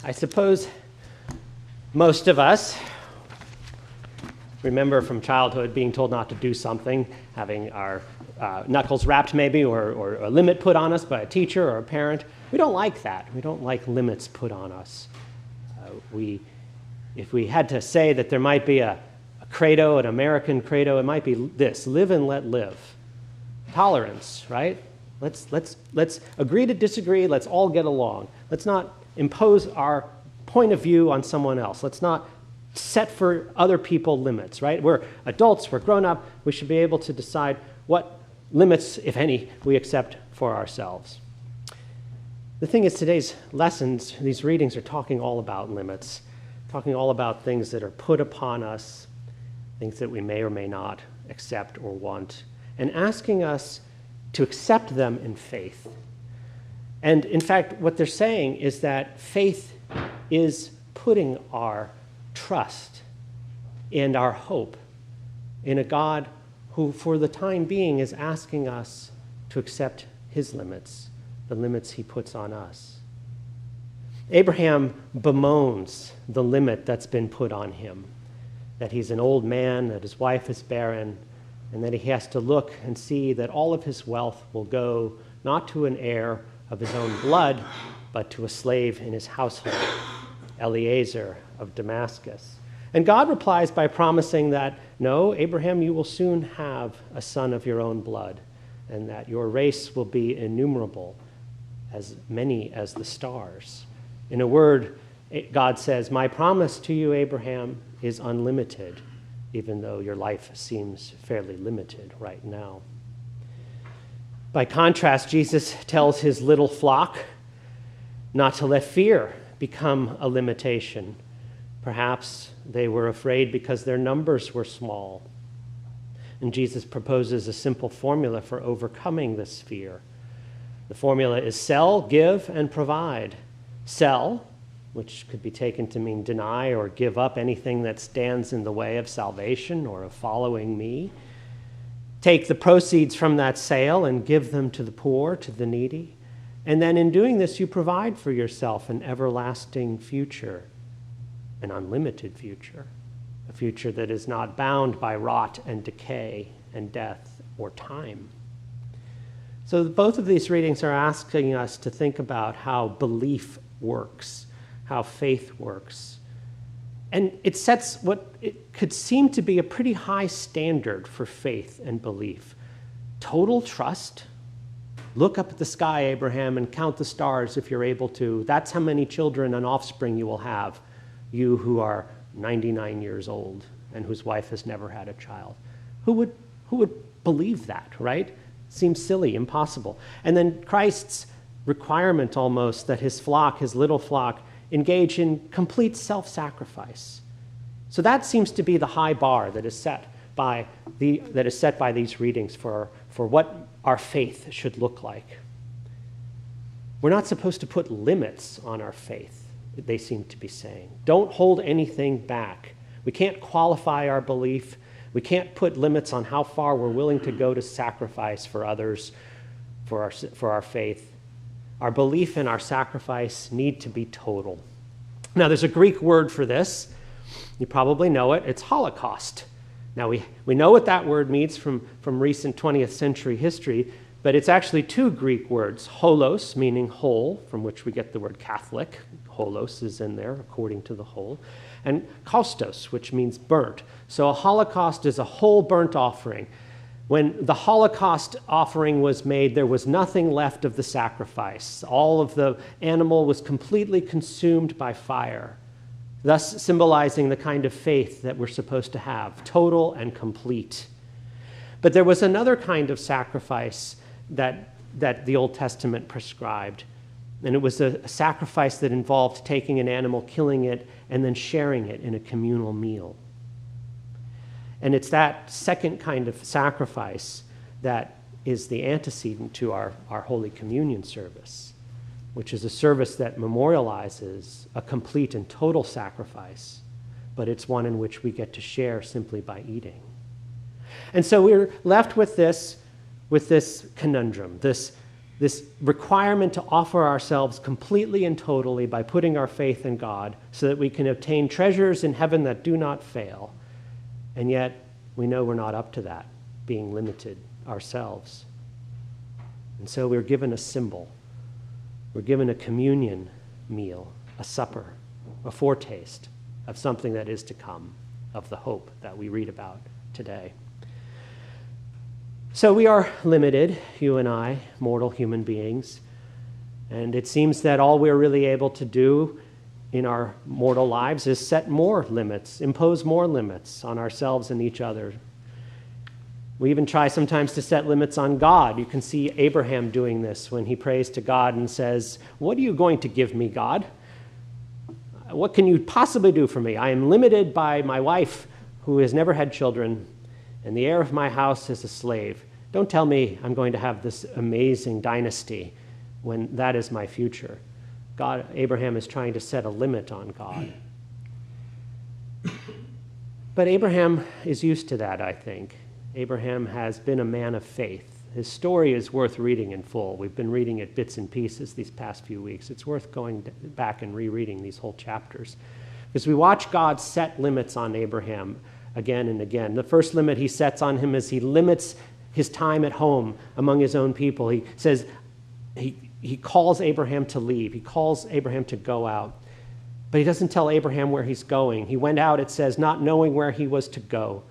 I suppose most of us remember from childhood being told not to do something, having our knuckles rapped maybe, or a limit put on us by a teacher or a parent. We don't like that. We don't like limits put on us. If we had to say that there might be a credo, an American credo, it might be this: live and let live. Tolerance, right? Let's agree to disagree. Let's all get along. Let's not impose our point of view on someone else. Let's not set for other people limits, right? We're adults, we're grown up, we should be able to decide what limits, if any, we accept for ourselves. The thing is, today's lessons, these readings are talking all about limits, talking all about things that are put upon us, things that we may or may not accept or want, and asking us to accept them in faith. And in fact, what they're saying is that faith is putting our trust and our hope in a God who, for the time being, is asking us to accept his limits, the limits he puts on us. Abraham bemoans the limit that's been put on him, that he's an old man, that his wife is barren, and that he has to look and see that all of his wealth will go not to an heir of his own blood, but to a slave in his household, Eliezer of Damascus. And God replies by promising that, no, Abraham, you will soon have a son of your own blood, and that your race will be innumerable, as many as the stars. In a word, God says, my promise to you, Abraham, is unlimited, even though your life seems fairly limited right now. By contrast, Jesus tells his little flock not to let fear become a limitation. Perhaps they were afraid because their numbers were small. And Jesus proposes a simple formula for overcoming this fear. The formula is sell, give, and provide. Sell, which could be taken to mean deny or give up anything that stands in the way of salvation or of following me. Take the proceeds from that sale and give them to the poor, to the needy. And then in doing this, you provide for yourself an everlasting future, an unlimited future, a future that is not bound by rot and decay and death or time. So both of these readings are asking us to think about how belief works, how faith works. And it sets what it could seem to be a pretty high standard for faith and belief. Total trust. Look up at the sky, Abraham, and count the stars if you're able to. That's how many children and offspring you will have, you who are 99 years old and whose wife has never had a child. Who would believe that, right? Seems silly, impossible. And then Christ's requirement almost that his flock, his little flock, engage in complete self-sacrifice. So that seems to be the high bar that is set by these readings for what our faith should look like. We're not supposed to put limits on our faith, they seem to be saying. Don't hold anything back. We can't qualify our belief. We can't put limits on how far we're willing to go to sacrifice for others, for our faith. Our belief and our sacrifice need to be total. Now, there's a Greek word for this. You probably know it. It's Holocaust. Now, we know what that word means from recent 20th century history, but it's actually two Greek words. Holos, meaning whole, from which we get the word Catholic. Holos is in there, according to the whole. And kostos, which means burnt. So a Holocaust is a whole burnt offering. When the Holocaust offering was made, there was nothing left of the sacrifice. All of the animal was completely consumed by fire, thus symbolizing the kind of faith that we're supposed to have, total and complete. But there was another kind of sacrifice that the Old Testament prescribed, and it was a sacrifice that involved taking an animal, killing it, and then sharing it in a communal meal. And it's that second kind of sacrifice that is the antecedent to our Holy Communion service, which is a service that memorializes a complete and total sacrifice, but it's one in which we get to share simply by eating. And so we're left with this conundrum, this this requirement to offer ourselves completely and totally by putting our faith in God so that we can obtain treasures in heaven that do not fail. And yet, we know we're not up to that, being limited ourselves. And so we're given a symbol. We're given a communion meal, a supper, a foretaste of something that is to come, of the hope that we read about today. So we are limited, you and I, mortal human beings, and it seems that all we're really able to do in our mortal lives is set more limits, impose more limits on ourselves and each other. We even try sometimes to set limits on God. You can see Abraham doing this when he prays to God and says, "What are you going to give me, God? What can you possibly do for me? I am limited by my wife, who has never had children, and the heir of my house is a slave. Don't tell me I'm going to have this amazing dynasty when that is my future." Abraham is trying to set a limit on God. But Abraham is used to that, I think. Abraham has been a man of faith. His story is worth reading in full. We've been reading it bits and pieces these past few weeks. It's worth going back and rereading these whole chapters. Because we watch God set limits on Abraham again and again. The first limit he sets on him is he limits his time at home among his own people. He says, he calls Abraham to leave. He calls Abraham to go out. But he doesn't tell Abraham where he's going. He went out, it says, not knowing where he was to go.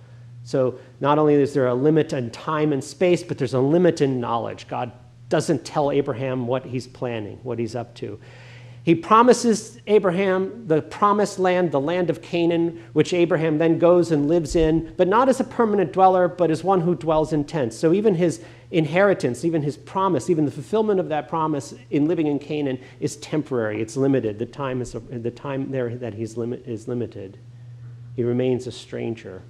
So not only is there a limit in time and space, but there's a limit in knowledge. God doesn't tell Abraham what he's planning, what he's up to. He promises Abraham the promised land, the land of Canaan, which Abraham then goes and lives in, but not as a permanent dweller, but as one who dwells in tents. So even his inheritance, even his promise, even the fulfillment of that promise in living in Canaan is temporary. It's limited. The time there that is limited. He remains a stranger.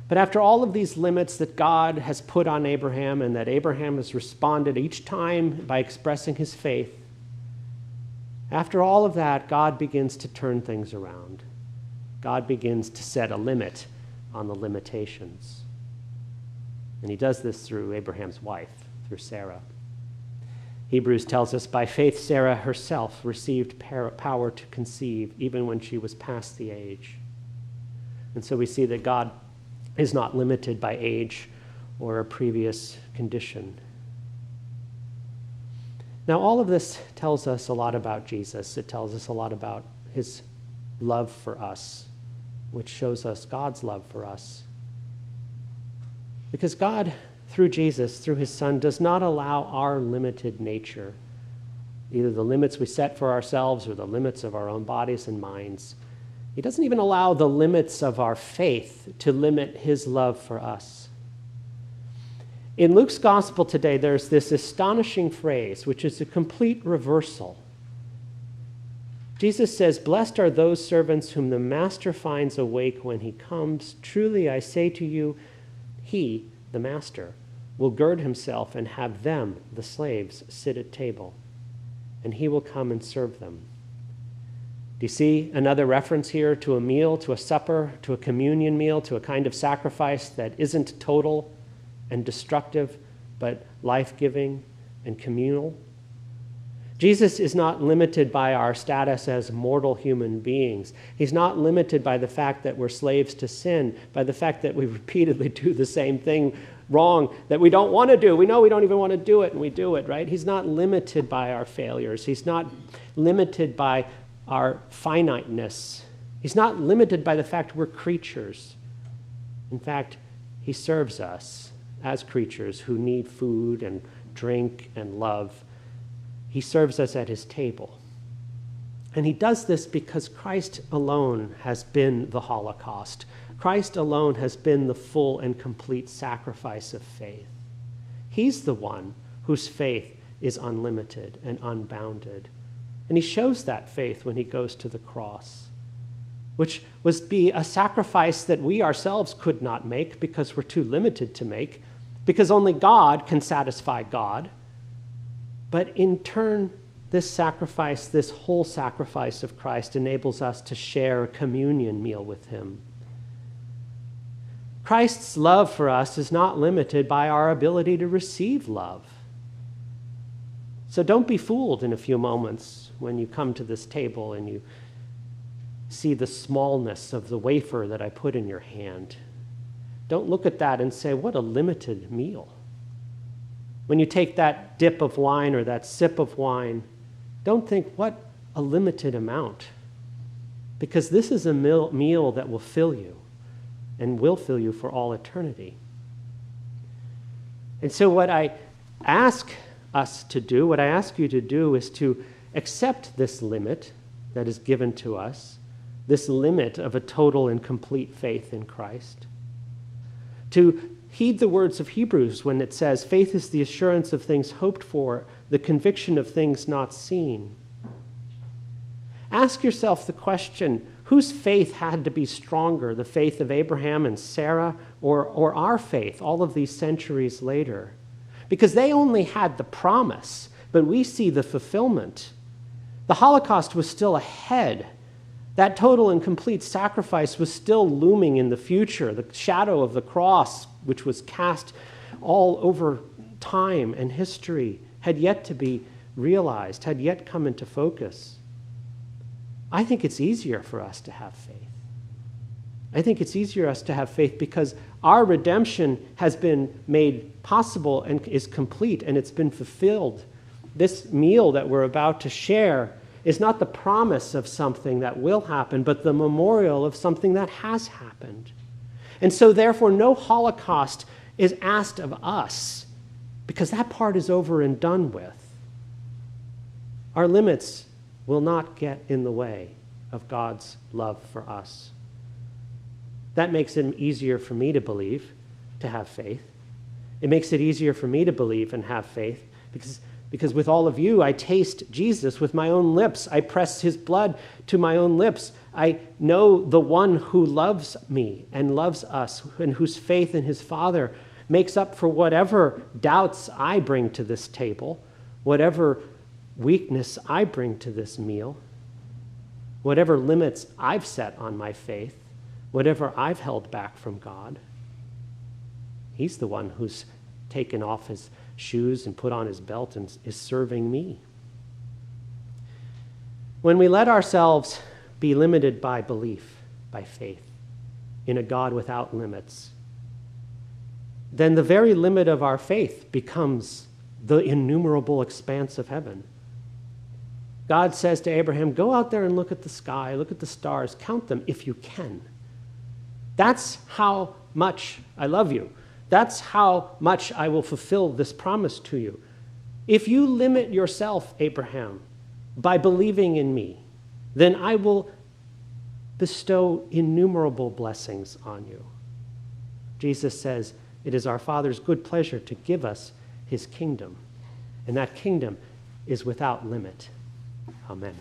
But after all of these limits that God has put on Abraham and that Abraham has responded each time by expressing his faith, after all of that, God begins to turn things around. God begins to set a limit on the limitations. And he does this through Abraham's wife, through Sarah. Hebrews tells us, by faith Sarah herself received power to conceive even when she was past the age. And so we see that God is not limited by age or a previous condition. Now, all of this tells us a lot about Jesus. It tells us a lot about his love for us, which shows us God's love for us. Because God, through Jesus, through his Son, does not allow our limited nature, either the limits we set for ourselves or the limits of our own bodies and minds. He doesn't even allow the limits of our faith to limit his love for us. In Luke's gospel today, there's this astonishing phrase, which is a complete reversal. Jesus says, "Blessed are those servants whom the master finds awake when he comes. Truly, I say to you, he, the master, will gird himself and have them, the slaves, sit at table, and he will come and serve them." Do you see another reference here to a meal, to a supper, to a communion meal, to a kind of sacrifice that isn't total and destructive, but life-giving and communal? Jesus is not limited by our status as mortal human beings. He's not limited by the fact that we're slaves to sin, by the fact that we repeatedly do the same thing wrong that we don't want to do. We know we don't even want to do it, and we do it, right? He's not limited by our failures. He's not limited by our finiteness. He's not limited by the fact we're creatures. In fact, he serves us as creatures who need food and drink and love. He serves us at his table. And he does this because Christ alone has been the Holocaust. Christ alone has been the full and complete sacrifice of faith. He's the one whose faith is unlimited and unbounded. And he shows that faith when he goes to the cross, which was be a sacrifice that we ourselves could not make because we're too limited to make, because only God can satisfy God. But in turn, this sacrifice, this whole sacrifice of Christ, enables us to share a communion meal with him. Christ's love for us is not limited by our ability to receive love. So don't be fooled in a few moments when you come to this table and you see the smallness of the wafer that I put in your hand. Don't look at that and say, what a limited meal. When you take that dip of wine or that sip of wine, don't think, what a limited amount. Because this is a meal that will fill you and will fill you for all eternity. And so what I ask us to do, what I ask you to do, is to accept this limit that is given to us, this limit of a total and complete faith in Christ. To heed the words of Hebrews when it says, faith is the assurance of things hoped for, the conviction of things not seen. Ask yourself the question, whose faith had to be stronger, the faith of Abraham and Sarah, or our faith all of these centuries later? Because they only had the promise, but we see the fulfillment. The Holocaust was still ahead. That total and complete sacrifice was still looming in the future. The shadow of the cross, which was cast all over time and history, had yet to be realized, had yet come into focus. I think it's easier for us to have faith. I think it's easier for us to have faith because our redemption has been made possible and is complete, and it's been fulfilled. This meal that we're about to share is not the promise of something that will happen, but the memorial of something that has happened. And so therefore, no Holocaust is asked of us, because that part is over and done with. Our limits will not get in the way of God's love for us. That makes it easier for me to believe, to have faith. It makes it easier for me to believe and have faith, because with all of you, I taste Jesus with my own lips. I press his blood to my own lips. I know the one who loves me and loves us, and whose faith in his Father makes up for whatever doubts I bring to this table, whatever weakness I bring to this meal, whatever limits I've set on my faith, whatever I've held back from God. He's the one who's taken off his shoes and put on his belt and is serving me. When we let ourselves be limited by belief, by faith, in a God without limits, then the very limit of our faith becomes the innumerable expanse of heaven. God says to Abraham, go out there and look at the sky, look at the stars, count them if you can. That's how much I love you. That's how much I will fulfill this promise to you. If you limit yourself, Abraham, by believing in me, then I will bestow innumerable blessings on you. Jesus says, it is our Father's good pleasure to give us his kingdom, and that kingdom is without limit. Amen.